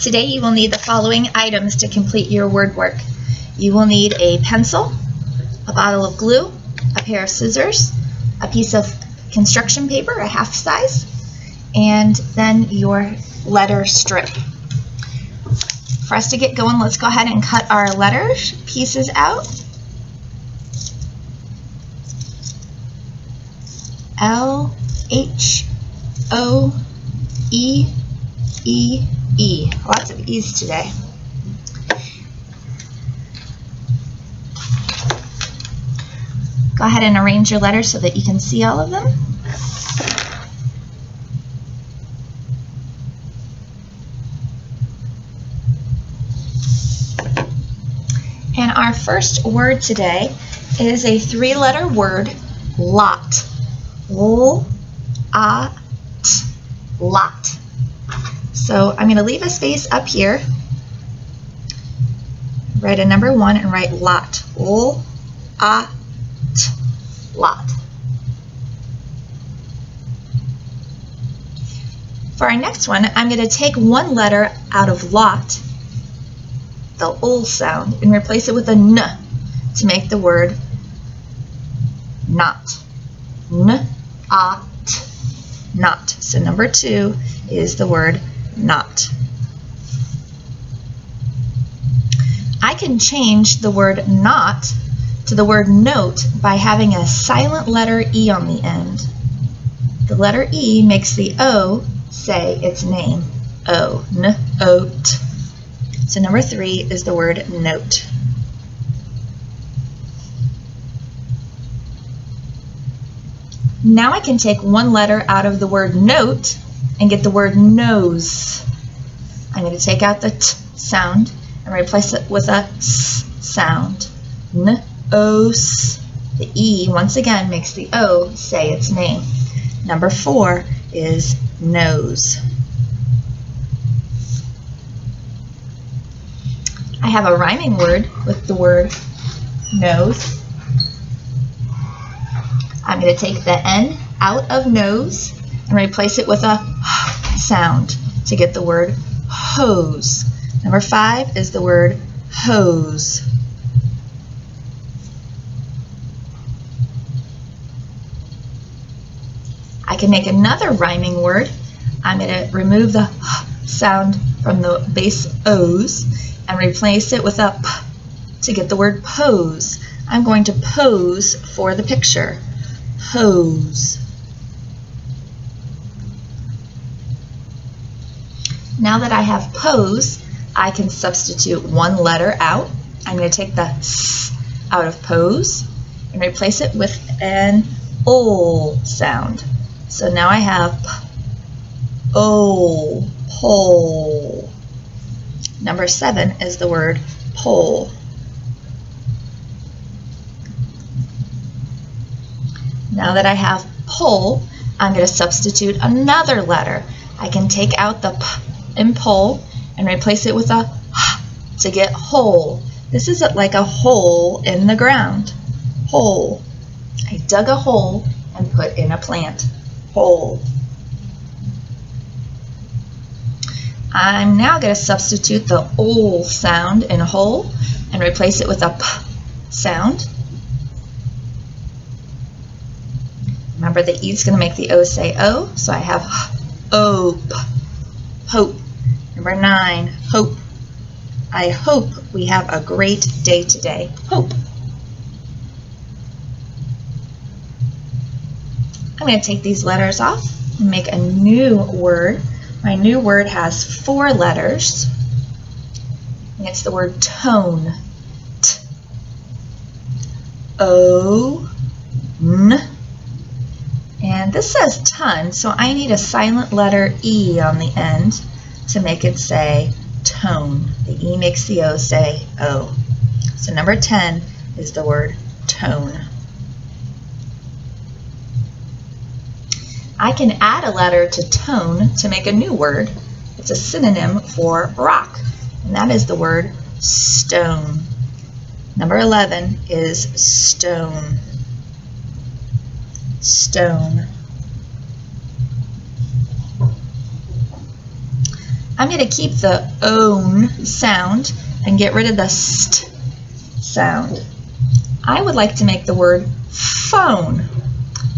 Today you will need the following items to complete your word work. You will need a pencil, a bottle of glue, a pair of scissors, a piece of construction paper, a half size, and then your letter strip. For us to get going, let's go ahead and cut our letter pieces out. L, H, O, E, E, E. Lots of E's today. Go ahead and arrange your letters so that you can see all of them. And our first word today is a three-letter word, lot. L-A-T, lot. So I'm going to leave a space up here, write a number 1 and write lot. L-A-T, lot. For our next one, I'm going to take one letter out of lot, the ul sound, and replace it with a n to make the word not. N-a-t, not. So number 2 is the word not. I can change the word not to the word note by having a silent letter E on the end. The letter E makes the O say its name. O, n-oat. So number 3 is the word note. Now I can take one letter out of the word note and get the word nose. I'm going to take out the T sound and replace it with a S sound. N-o-s. The E, once again, makes the O say its name. Number 4 is nose. I have a rhyming word with the word nose. I'm going to take the N out of nose and replace it with a H sound to get the word hose. Number 5 is the word hose. I can make another rhyming word. I'm going to remove the H sound from the base O's and replace it with a P to get the word pose. I'm going to pose for the picture. Pose. Now that I have pose, I can substitute one letter out. I'm going to take the S out of pose and replace it with an ol sound. So now I have ol, pole. Number 7 is the word pole. Now that I have pole, I'm going to substitute another letter. I can take out the P in pole and replace it with a H to get hole. This is like a hole in the ground. Hole. I dug a hole and put in a plant. Hole. I'm now going to substitute the ol sound in hole and replace it with a P sound. Remember, the E is going to make the O say O, so I have hope, hope. Number 9, hope. I hope we have a great day today. Hope. I'm going to take these letters off and make a new word. My new word has 4 letters, and it's the word tone. T, O, N. And this says ton, so I need a silent letter E on the end to make it say tone. The E makes the O say O. So number 10 is the word tone. I can add a letter to tone to make a new word. It's a synonym for rock, and that is the word stone. Number 11 is stone. Stone. I'm going to keep the own sound and get rid of the st sound. I would like to make the word phone,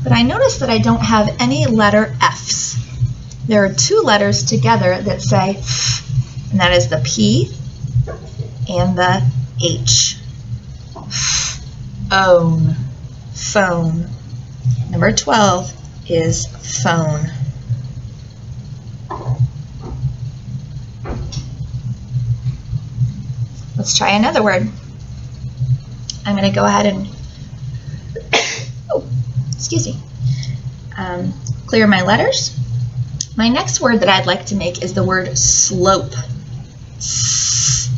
but I notice that I don't have any letter F's. There are two letters together that say F, and that is the P and the H. Own, phone. Number 12 is phone. Let's try another word. I'm going to go ahead and clear my letters. My next word that I'd like to make is the word slope. S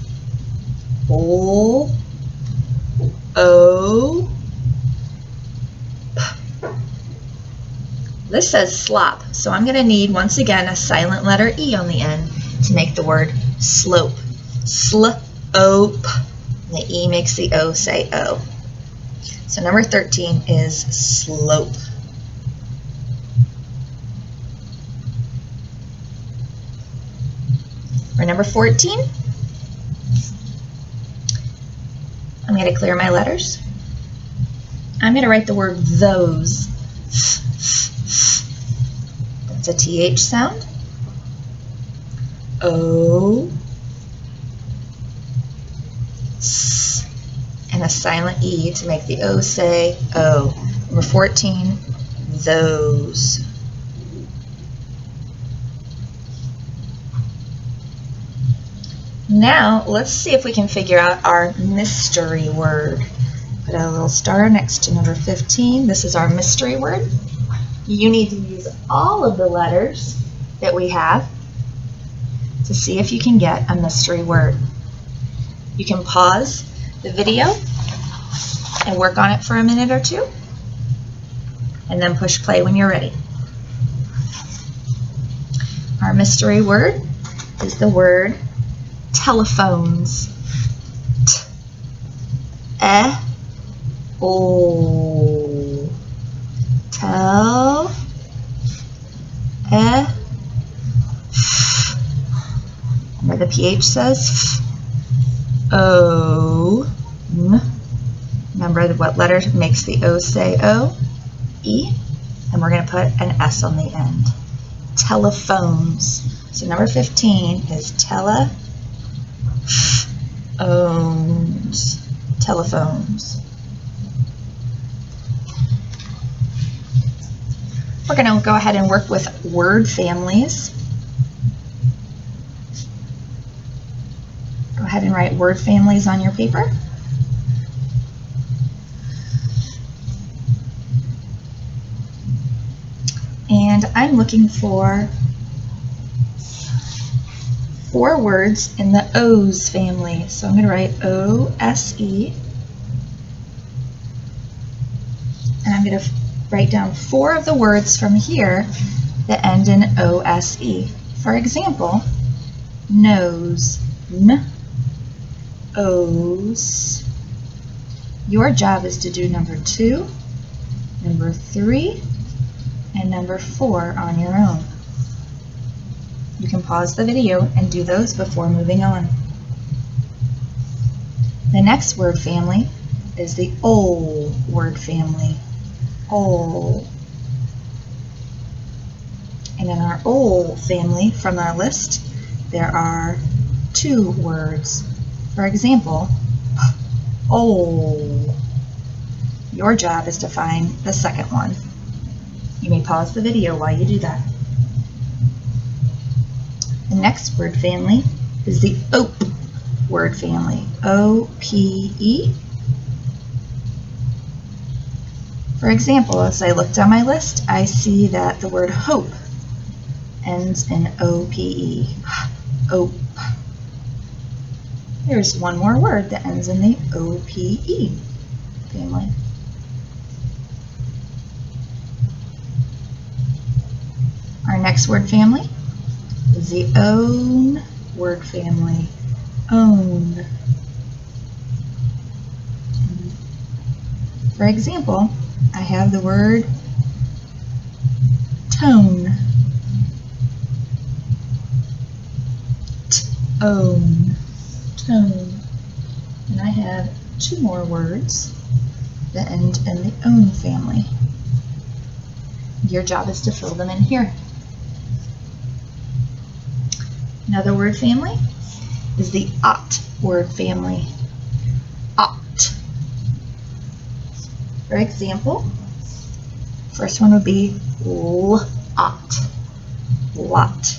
O O P. This says slop, so I'm going to need once again a silent letter E on the end to make the word slope. Slope. The E makes the O say O. So number 13 is slope. For number 14, I'm going to clear my letters. I'm going to write the word those. That's a TH sound. O. S. And a silent E to make the O say O. Number 14, those. Now, let's see if we can figure out our mystery word. Put a little star next to number 15. This is our mystery word. You need to use all of the letters that we have to see if you can get a mystery word. You can pause the video and work on it for a minute or two, and then push play when you're ready. Our mystery word is the word telephones. T-E-O. Tel. E. Where the PH says F. O. N. Remember what letter makes the O say O? E. And we're going to put an S on the end. Telephones. So number 15 is telephones. Telephones. We're going to go ahead and work with word families. Go ahead and write word families on your paper. And I'm looking for 4 words in the O's family. So I'm going to write O-S-E. And I'm going to write down 4 of the words from here that end in O-S-E. For example, nose. N-O's. Your job is to do number 2, number 3, and number 4 on your own. You can pause the video and do those before moving on. The next word family is the O word family. O. And in our O family from our list, there are 2 words. For example, O. Your job is to find the second one. You may pause the video while you do that. The next word family is the OPE word family. O-P-E. For example, as I look down my list, I see that the word hope ends in O-P-E. Ope. There's one more word that ends in the O-P-E family. Our next word family is the own word family. Own. For example, I have the word tone. own, tone. And I have 2 more words that end in the own family. Your job is to fill them in here. Another word family is the ot word family. Ot. For example, first one would be lot. Lot.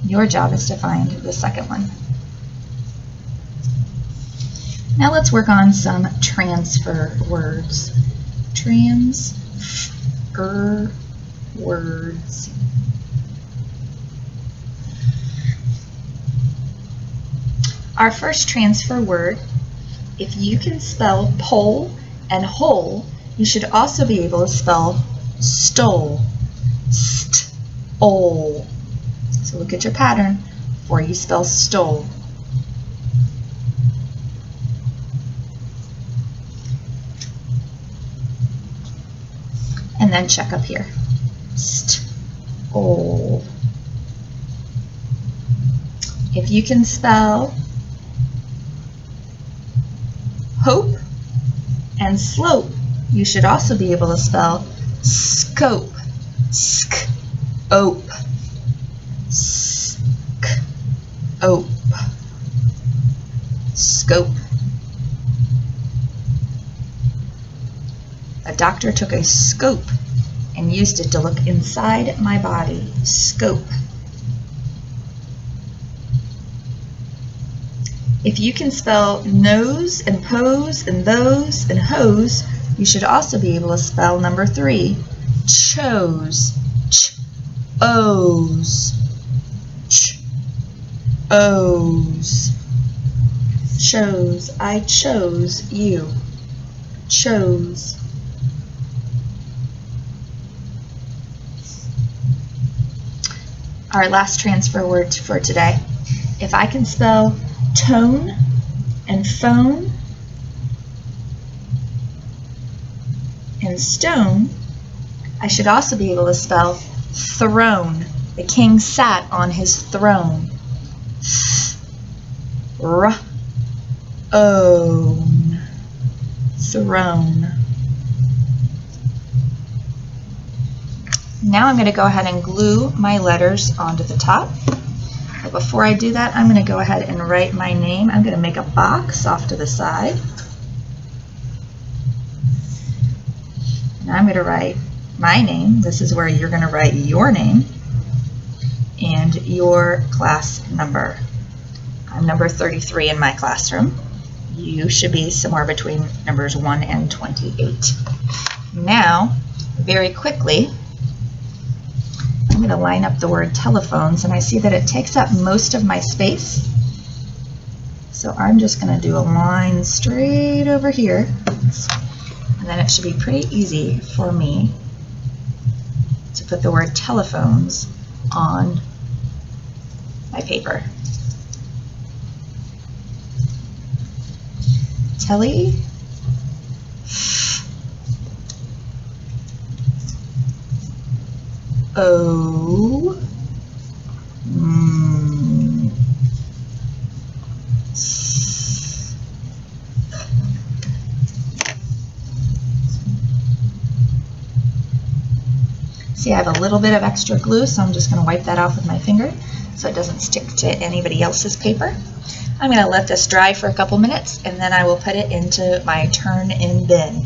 Your job is to find the second one. Now let's work on some transfer words. Transfer words. Our first transfer word, if you can spell pole and hole, you should also be able to spell stole. Stole. So look at your pattern before you spell stole. And then check up here. Stole. If you can spell hope and slope, you should also be able to spell scope. Sk-ope. Sk-ope. Scope. A doctor took a scope and used it to look inside my body. Scope. If you can spell nose and pose and those and hose, you should also be able to spell number 3. Chose. Ch-o's. Ch-o's. Chose. I chose you. Chose. Our last transfer word for today. If I can spell tone and phone and stone, I should also be able to spell throne. The king sat on his throne. Throne. Throne. Now I'm going to go ahead and glue my letters onto the top. But before I do that, I'm going to go ahead and write my name. I'm going to make a box off to the side. And I'm going to write my name. This is where you're going to write your name and your class number. I'm number 33 in my classroom. You should be somewhere between numbers 1 and 28. Now, very quickly, I'm going to line up the word telephones, and I see that it takes up most of my space. So I'm just going to do a line straight over here, and then it should be pretty easy for me to put the word telephones on my paper. Telly. O. See, I have a little bit of extra glue, so I'm just going to wipe that off with my finger so it doesn't stick to anybody else's paper. I'm going to let this dry for a couple minutes, and then I will put it into my turn-in bin.